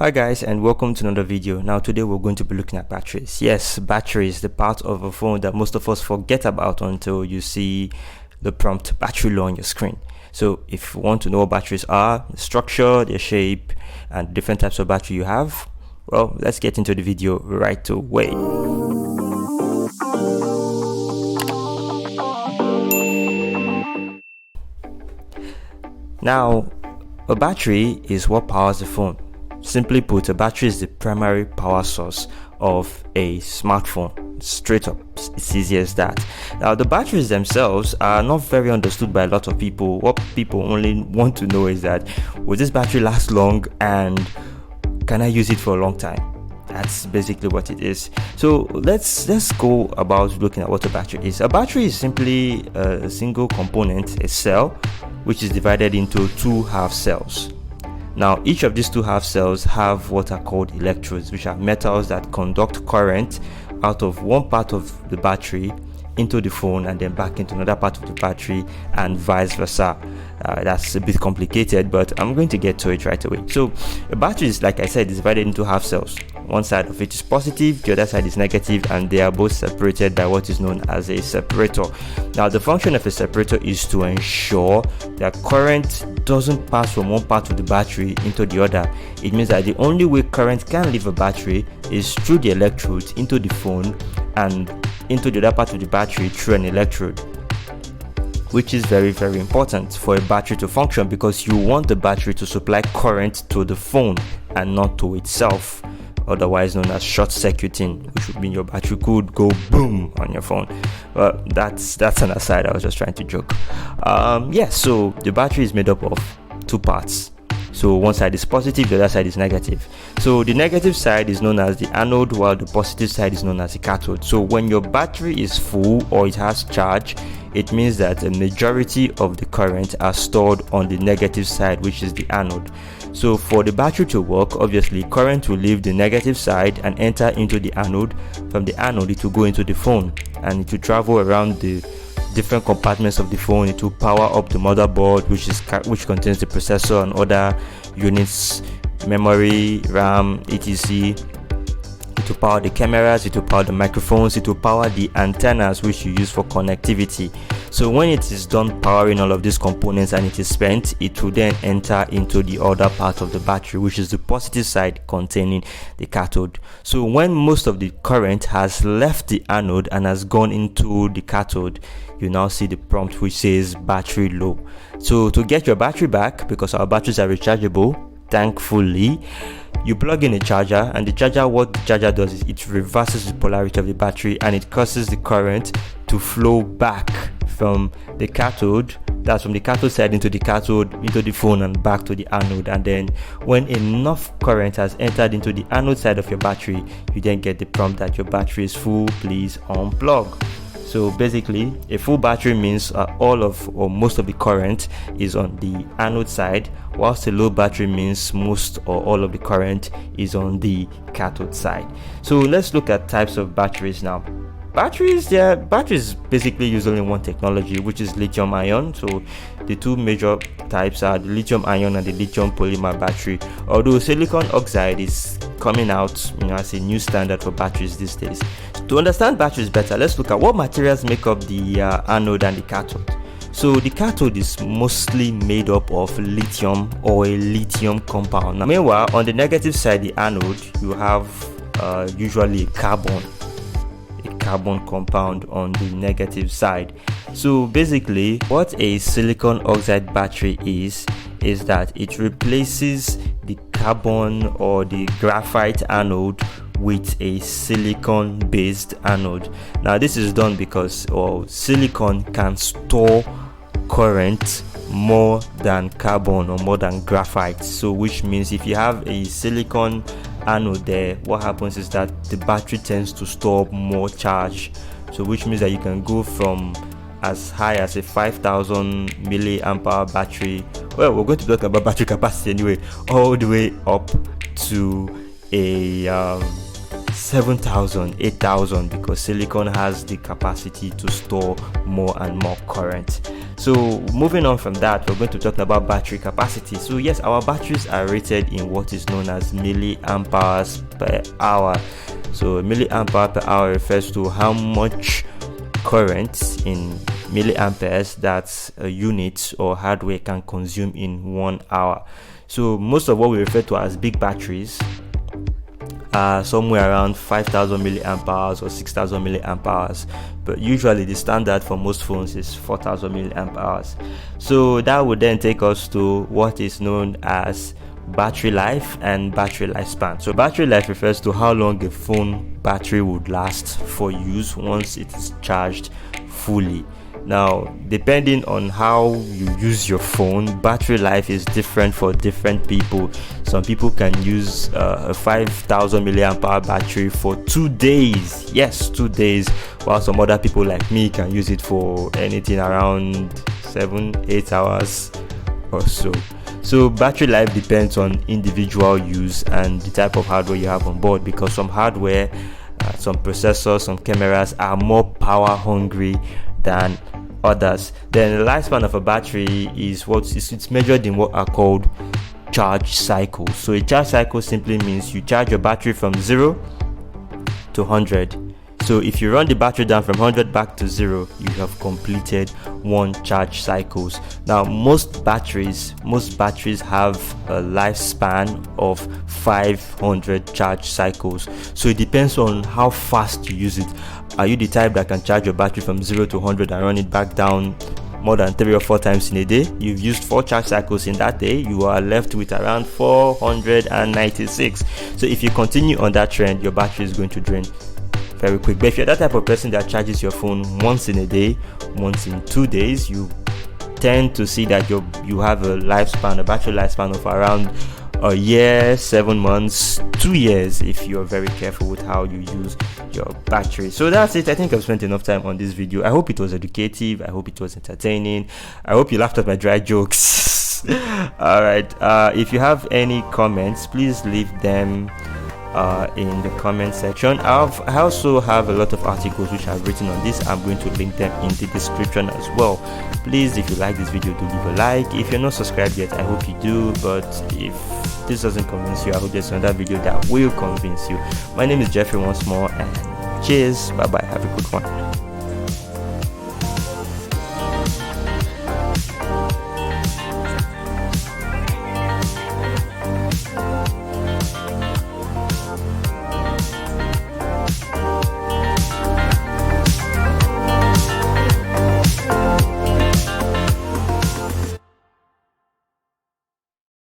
Hi guys, and welcome to another video. Now today we're going to be looking at batteries. Yes, batteries, the part of a phone that most of us forget about until you see the prompt battery low on your screen. So if you want to know what batteries are, the structure, their shape, and different types of battery you have, well, let's get into the video right away. Now, a battery is what powers a phone. Simply put, a battery is the primary power source of a smartphone. Straight up, it's easy as that. Now, the batteries themselves are not very understood by a lot of people. What people only want to know is that, will this battery last long and can I use it for a long time? That's basically what it is. So let's go about looking at what a battery is. A battery is simply a single component, a cell, which is divided into two half cells. Now, each of these two half cells have what are called electrodes, which are metals that conduct current out of one part of the battery into the phone and then back into another part of the battery and vice versa. That's a bit complicated, but I'm going to get to it right away. So a battery is, like I said, is divided into half cells. One side of it is positive, the other side is negative, and they are both separated by what is known as a separator. Now, the function of a separator is to ensure that current doesn't pass from one part of the battery into the other. It means that the only way current can leave a battery is through the electrodes into the phone and into the other part of the battery through an electrode, which is very, very important for a battery to function, because you want the battery to supply current to the phone and not to itself, otherwise known as short circuiting, which would mean your battery could go boom on your phone. But that's an aside. I was just trying to joke. So the battery is made up of two parts. So one side is positive, the other side is negative. So the negative side is known as the anode, while the positive side is known as the cathode. So when your battery is full or it has charge, it means that a majority of the current are stored on the negative side, which is the anode. So for the battery to work, obviously current will leave the negative side and enter into the anode. From the anode, it will go into the phone and it will travel around the different compartments of the phone. It will power up the motherboard, which contains the processor and other units, memory, RAM, etc. It will power the cameras, it will power the microphones, it will power the antennas which you use for connectivity. So when it is done powering all of these components and it is spent, it will then enter into the other part of the battery, which is the positive side containing the cathode. So when most of the current has left the anode and has gone into the cathode, you now see the prompt which says battery low. So to get your battery back, because our batteries are rechargeable, thankfully, you plug in a charger, and what the charger does is it reverses the polarity of the battery and it causes the current to flow back from the cathode, that's from the cathode side into the phone and back to the anode. And then when enough current has entered into the anode side of your battery, you then get the prompt that your battery is full, please unplug. So basically, a full battery means all of or most of the current is on the anode side, whilst a low battery means most or all of the current is on the cathode side. So let's look at types of batteries now. Batteries basically use only one technology, which is lithium ion. So the two major types are the lithium ion and the lithium polymer battery, although silicon oxide is coming out as a new standard for batteries these days. To understand batteries better, let's look at what materials make up the anode and the cathode. So the cathode is mostly made up of lithium or a lithium compound. Now, meanwhile, on the negative side, the anode, you have usually a carbon compound on the negative side. So basically, what a silicon oxide battery is that it replaces the carbon or the graphite anode with a silicon based anode. Now this is done because silicon can store current more than carbon or more than graphite. So which means if you have a silicon anode there, what happens is that the battery tends to store more charge. So which means that you can go from as high as a 5,000 milliamp hour battery, well, we're going to talk about battery capacity anyway, all the way up to a 7,000, 8,000, because silicon has the capacity to store more and more current. So moving on from that, we're going to talk about battery capacity. So yes, our batteries are rated in what is known as milliamp hours per hour. So milliamp hour per hour refers to how much current in milliamperes that a unit or hardware can consume in 1 hour. So most of what we refer to as big batteries are somewhere around 5,000 milliamp hours or 6,000 milliamp hours, but usually the standard for most phones is 4,000 milliamp hours. So that would then take us to what is known as battery life and battery lifespan. So battery life refers to how long a phone battery would last for use once it is charged fully. Now, depending on how you use your phone, battery life is different for different people. Some people can use a 5,000 milliamp hour battery for 2 days. Yes, 2 days. While some other people like me can use it for anything around 7-8 hours or so. So battery life depends on individual use and the type of hardware you have on board, because some hardware, some processors, some cameras are more power hungry than others. Then the lifespan of a battery is it's measured in what are called charge cycles. So a charge cycle simply means you charge your battery from 0 to 100. So if you run the battery down from 100 back to 0, you have completed 1 charge cycles. Now most batteries have a lifespan of 500 charge cycles. So it depends on how fast you use it. Are you the type that can charge your battery from 0 to 100 and run it back down more than 3 or 4 times in a day? You've used 4 charge cycles in that day, you are left with around 496. So if you continue on that trend, your battery is going to drain very quick. But if you're that type of person that charges your phone once in a day, once in 2 days, you tend to see that you have a battery lifespan of around a year, 7 months, 2 years if you're very careful with how you use your battery. So that's it. I think I've spent enough time on this video. I hope it was educative. I hope it was entertaining. I hope you laughed at my dry jokes. All right. If you have any comments, please leave them in the comment section. I also have a lot of articles which I've written on this. I'm going to link them in the description as well. Please, if you like this video, do leave a like. If you're not subscribed yet, I hope you do. But if this doesn't convince you, I hope there's another video that will convince you. My name is Jeffrey once more, and cheers. Bye bye. Have a good one.